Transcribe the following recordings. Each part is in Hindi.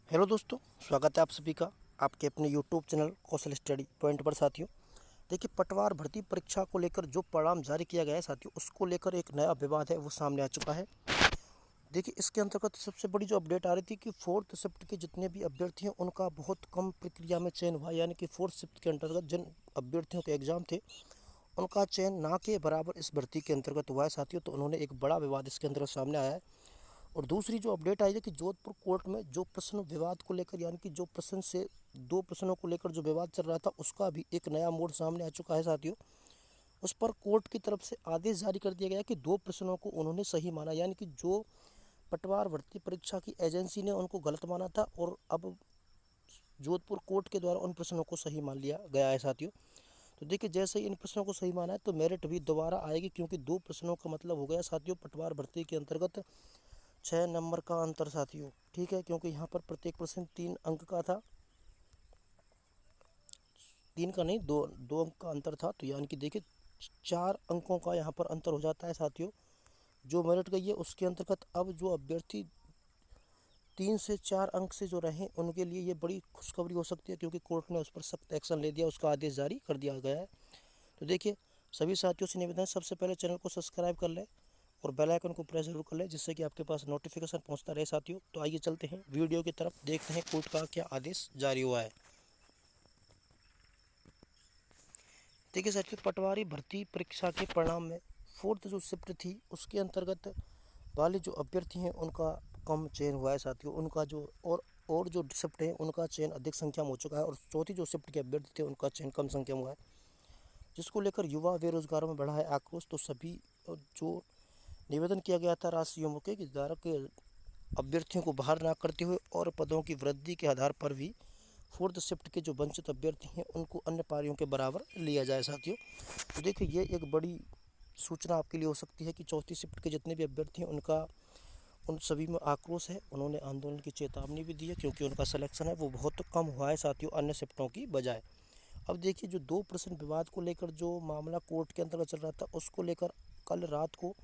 हेलो दोस्तों, स्वागत है आप सभी का आपके अपने यूट्यूब चैनल कौशल स्टडी पॉइंट पर। साथियों देखिए, पटवार भर्ती परीक्षा को लेकर जो परिणाम जारी किया गया है साथियों, उसको लेकर एक नया विवाद है वो सामने आ चुका है। देखिए, इसके अंतर्गत सबसे बड़ी जो अपडेट आ रही थी कि फोर्थ शिफ्ट के जितने भी अभ्यर्थी हैं उनका बहुत कम प्रक्रिया में चयन हुआ, यानी कि फोर्थ शिफ्ट के अंतर्गत जिन अभ्यर्थियों के एग्जाम थे उनका चयन ना के बराबर इस भर्ती के अंतर्गत हुआ है साथियों। तो उन्होंने एक बड़ा विवाद इसके अंतर्गत सामने आया है। और दूसरी जो अपडेट आई है कि जोधपुर कोर्ट में जो प्रश्न विवाद को लेकर, यानी कि जो प्रश्न से दो प्रश्नों को लेकर जो विवाद चल रहा था उसका भी एक नया मोड़ सामने आ चुका है साथियों। उस पर कोर्ट की तरफ से आदेश जारी कर दिया गया कि दो प्रश्नों को उन्होंने सही माना, यानी कि जो पटवार भर्ती परीक्षा की एजेंसी ने उनको गलत माना था और अब जोधपुर कोर्ट के द्वारा उन प्रश्नों को सही मान लिया गया है साथियों। तो देखिए, जैसे ही इन प्रश्नों को सही माना है तो मेरिट भी दोबारा आएगी, क्योंकि दो प्रश्नों का मतलब हो गया साथियों पटवार भर्ती के अंतर्गत 6 नंबर का अंतर साथियों। ठीक है, क्योंकि यहाँ पर प्रत्येक प्रश्न 3 अंक का था, 3 का नहीं, 2 अंक का अंतर था। तो यानी कि देखिए 4 अंकों का यहाँ पर अंतर हो जाता है साथियों। जो मेरिट गई है उसके अंतर्गत अब जो अभ्यर्थी 3 से 4 अंक से जो रहे उनके लिए ये बड़ी खुशखबरी हो सकती है, क्योंकि कोर्ट ने उस पर सख्त एक्शन ले दिया, उसका आदेश जारी कर दिया गया है। तो देखिए, सभी साथियों से निवेदन है सबसे पहले चैनल को सब्सक्राइब कर लें और बेल आइकन को प्रेस जरूर कर लें, जिससे कि आपके पास नोटिफिकेशन पहुंचता रहे साथियों। तो आइए चलते हैं वीडियो की तरफ, देखते हैं कोर्ट का क्या आदेश जारी हुआ है। देखिए साथियों, पटवारी भर्ती परीक्षा के परिणाम में फोर्थ जो शिफ्ट थी उसके अंतर्गत वाले जो अभ्यर्थी हैं उनका कम चयन हुआ है साथियों। उनका जो और जो शिफ्ट है उनका चयन अधिक संख्या में हो चुका है, और चौथी जो शिफ्ट के अभ्यर्थी थे उनका चयन कम संख्या में हुआ है, जिसको लेकर युवा बेरोजगारों में बढ़ा है आक्रोश। तो सभी जो निवेदन किया गया था राष्ट्रीय मुख्य कि धारक के अभ्यर्थियों को बाहर ना करते हुए और पदों की वृद्धि के आधार पर भी फोर्थ शिफ्ट के जो वंचित अभ्यर्थी हैं उनको अन्य पारियों के बराबर लिया जाए साथियों। तो देखिए, ये एक बड़ी सूचना आपके लिए हो सकती है कि चौथी शिफ्ट के जितने भी अभ्यर्थी हैं उनका उन सभी में आक्रोश है। उन्होंने आंदोलन की चेतावनी भी दी है, क्योंकि उनका सिलेक्शन है वो बहुत कम हुआ है साथियों अन्य शिफ्टों की बजाय। अब देखिए, जो दो प्रश्न विवाद को लेकर जो मामला कोर्ट के अंतर्गत चल रहा था उसको लेकर कल रात को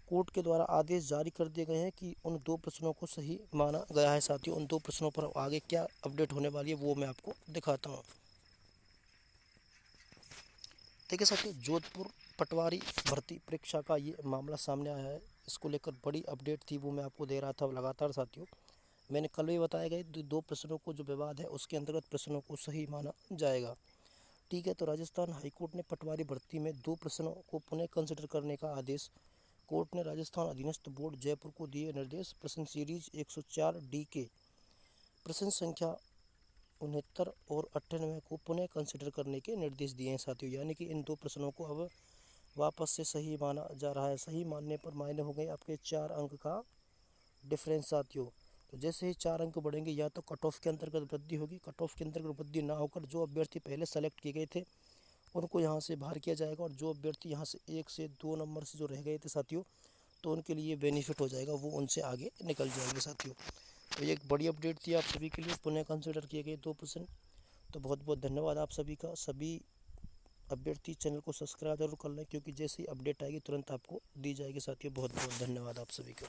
कोर्ट के द्वारा आदेश जारी कर दिए गए हैं कि उन दो प्रश्नों को सही माना गया है साथियों। उन दो प्रश्नों पर आगे क्या अपडेट होने वाली है वो मैं आपको दिखाता हूँ। देखिए साथियों, जोधपुर पटवारी भर्ती परीक्षा का ये मामला सामने आया है। इसको लेकर बड़ी अपडेट थी वो मैं आपको दे रहा था लगातार साथियों। मैंने कल भी बताया गया दो प्रश्नों को जो विवाद है उसके अंतर्गत प्रश्नों को सही माना जाएगा। ठीक है, तो राजस्थान हाईकोर्ट ने पटवारी भर्ती में दो प्रश्नों को पुनः कंसिडर करने का आदेश कोर्ट ने राजस्थान अधीनस्थ बोर्ड जयपुर को दिए निर्देश। प्रश्न सीरीज 104 डी के प्रश्न संख्या 69 और 98 को पुनः कंसिडर करने के निर्देश दिए हैं साथियों। यानी कि इन दो प्रश्नों को अब वापस से सही माना जा रहा है। सही मानने पर मायने हो गए आपके 4 अंक का डिफरेंस साथियों। तो जैसे ही 4 अंक बढ़ेंगे या तो कट ऑफ के अंतर्गत वृद्धि होगी, कट ऑफ के अंतर्गत वृद्धि ना होकर जो अभ्यर्थी पहले सेलेक्ट किए गए थे उनको यहाँ से बाहर किया जाएगा, और जो अभ्यर्थी यहाँ से 1 से 2 नंबर से जो रह गए थे साथियों तो उनके लिए बेनिफिट हो जाएगा, वो उनसे आगे निकल जाएंगे साथियों। तो ये एक बड़ी अपडेट थी आप सभी के लिए, पुनः कंसिडर किए गए 2%। तो बहुत बहुत धन्यवाद आप सभी का। सभी अभ्यर्थी चैनल को सब्सक्राइब जरूर कर लें, क्योंकि जैसे ही अपडेट आएगी तुरंत आपको दी जाएगी साथियों। बहुत बहुत धन्यवाद आप सभी का।